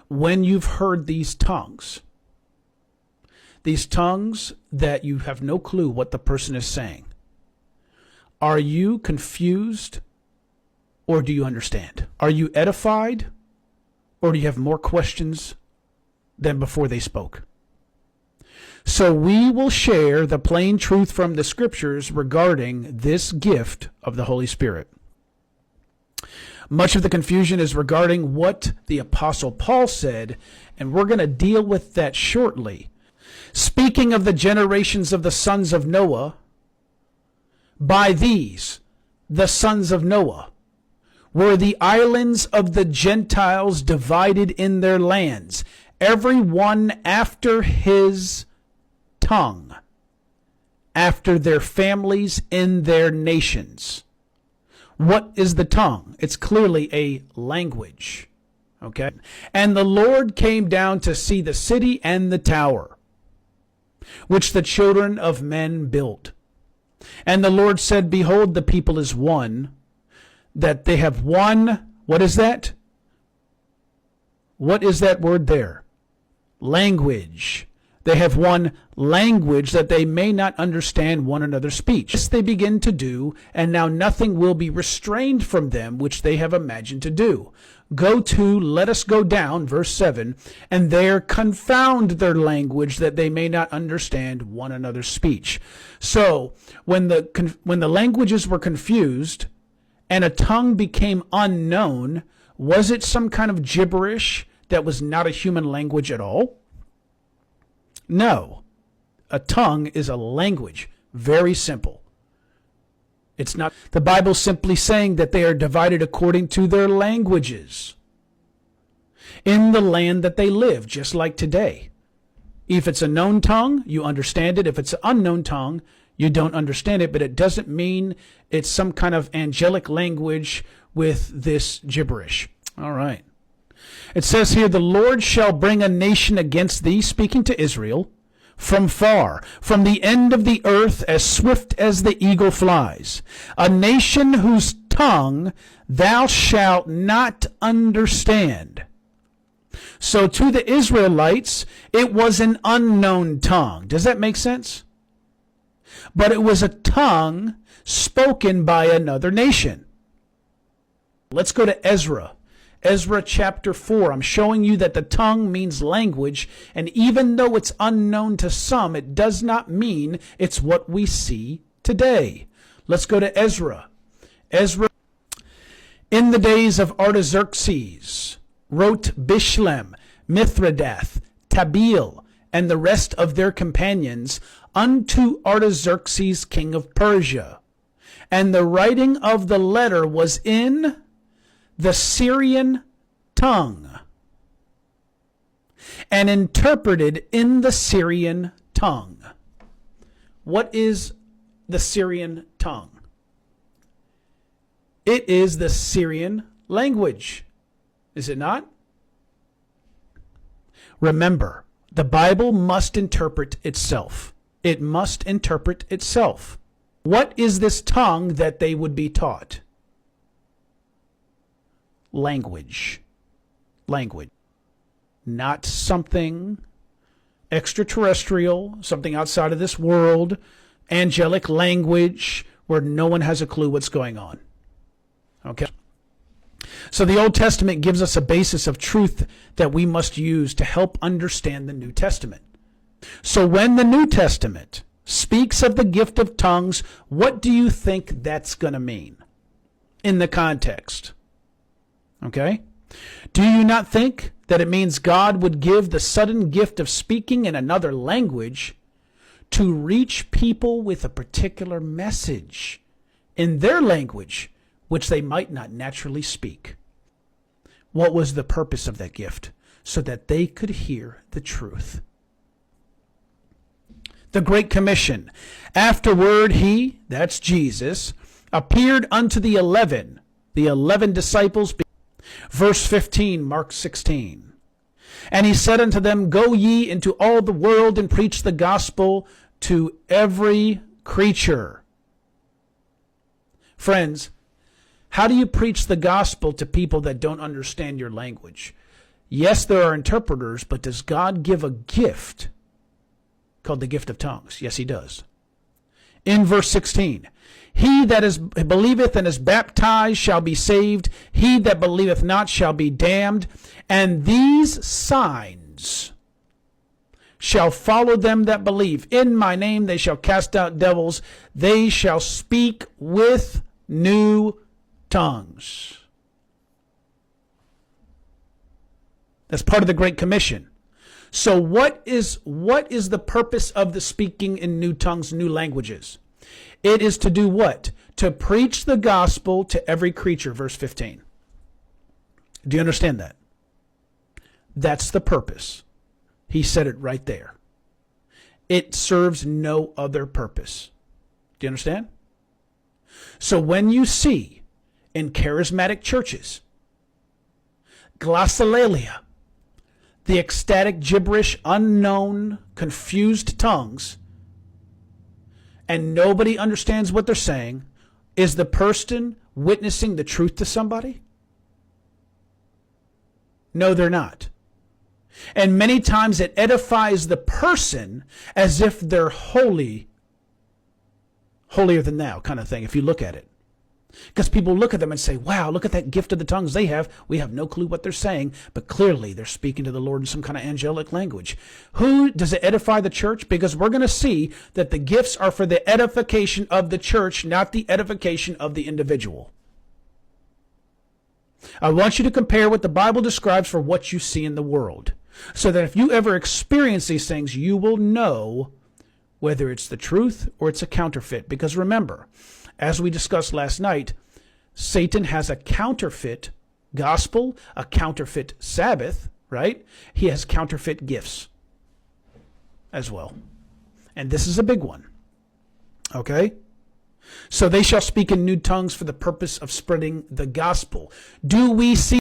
when you've heard these tongues that you have no clue what the person is saying, are you confused or do you understand? Are you edified or do you have more questions than before they spoke? So we will share the plain truth from the scriptures regarding this gift of the Holy Spirit. Much of the confusion is regarding what the Apostle Paul said, and we're going to deal with that shortly. Speaking of the generations of the sons of Noah, by these, the sons of Noah, were the islands of the Gentiles divided in their lands, every one after his tongue, after their families in their nations. What is the tongue? It's clearly a language. Okay? And the Lord came down to see the city and the tower, which the children of men built. And the Lord said, behold, the people is one, that they have one. What is that? What is that word there? Language. They have one language that they may not understand one another's speech. This they begin to do, and now nothing will be restrained from them which they have imagined to do. Let us go down, verse 7, and there confound their language that they may not understand one another's speech. So when the languages were confused and a tongue became unknown, was it some kind of gibberish that was not a human language at all? No. A tongue is a language. Very simple. It's not. The Bible's simply saying that they are divided according to their languages in the land that they live, just like today. If it's a known tongue, you understand it. If it's an unknown tongue, you don't understand it, but it doesn't mean it's some kind of angelic language with this gibberish. All right. It says here, the Lord shall bring a nation against thee, speaking to Israel, from far, from the end of the earth, as swift as the eagle flies. A nation whose tongue thou shalt not understand. So to the Israelites, it was an unknown tongue. Does that make sense? But it was a tongue spoken by another nation. Let's go to Ezra. Ezra chapter 4. I'm showing you that the tongue means language, and even though it's unknown to some, it does not mean it's what we see today. Let's go to Ezra. Ezra, in the days of Artaxerxes, wrote Bishlem, Mithridath, Tabeel, and the rest of their companions unto Artaxerxes, king of Persia. And the writing of the letter was in the Syrian tongue, and interpreted in the Syrian tongue. What is the Syrian tongue? It is the Syrian language, is it not? Remember, the Bible must interpret itself. It must interpret itself. What is this tongue that they would be taught? Language. Language. Not something extraterrestrial, something outside of this world, angelic language where no one has a clue what's going on. Okay? So the Old Testament gives us a basis of truth that we must use to help understand the New Testament. So when the New Testament speaks of the gift of tongues, what do you think that's going to mean in the context? Okay? Do you not think that it means God would give the sudden gift of speaking in another language to reach people with a particular message in their language, which they might not naturally speak? What was the purpose of that gift? So that they could hear the truth. The Great Commission. Afterward he, that's Jesus, appeared unto the 11 disciples. Verse 15, Mark 16. And he said unto them, go ye into all the world and preach the gospel to every creature. Friends, how do you preach the gospel to people that don't understand your language? Yes, there are interpreters, but does God give a gift called the gift of tongues? Yes, he does. In verse 16, he that believeth and is baptized shall be saved. He that believeth not shall be damned. And these signs shall follow them that believe. In my name they shall cast out devils. They shall speak with new tongues. That's part of the Great Commission. So what is the purpose of the speaking in new tongues, new languages? It is to do what? To preach the gospel to every creature, verse 15. Do you understand that? That's the purpose. He said it right there. It serves no other purpose. Do you understand? So when you see in charismatic churches, glossolalia, the ecstatic gibberish, unknown, confused tongues, and nobody understands what they're saying, is the person witnessing the truth to somebody? No, they're not. And many times it edifies the person as if they're holier than thou kind of thing, if you look at it. Because people look at them and say, wow, look at that gift of the tongues they have. We have no clue what they're saying, but clearly they're speaking to the Lord in some kind of angelic language. Who does it edify the church? Because we're going to see that the gifts are for the edification of the church, not the edification of the individual. I want you to compare what the Bible describes for what you see in the world, so that if you ever experience these things, you will know whether it's the truth or it's a counterfeit. Because remember, as we discussed last night, Satan has a counterfeit gospel, a counterfeit Sabbath, right? He has counterfeit gifts as well. And this is a big one. Okay? So they shall speak in new tongues for the purpose of spreading the gospel. Do we see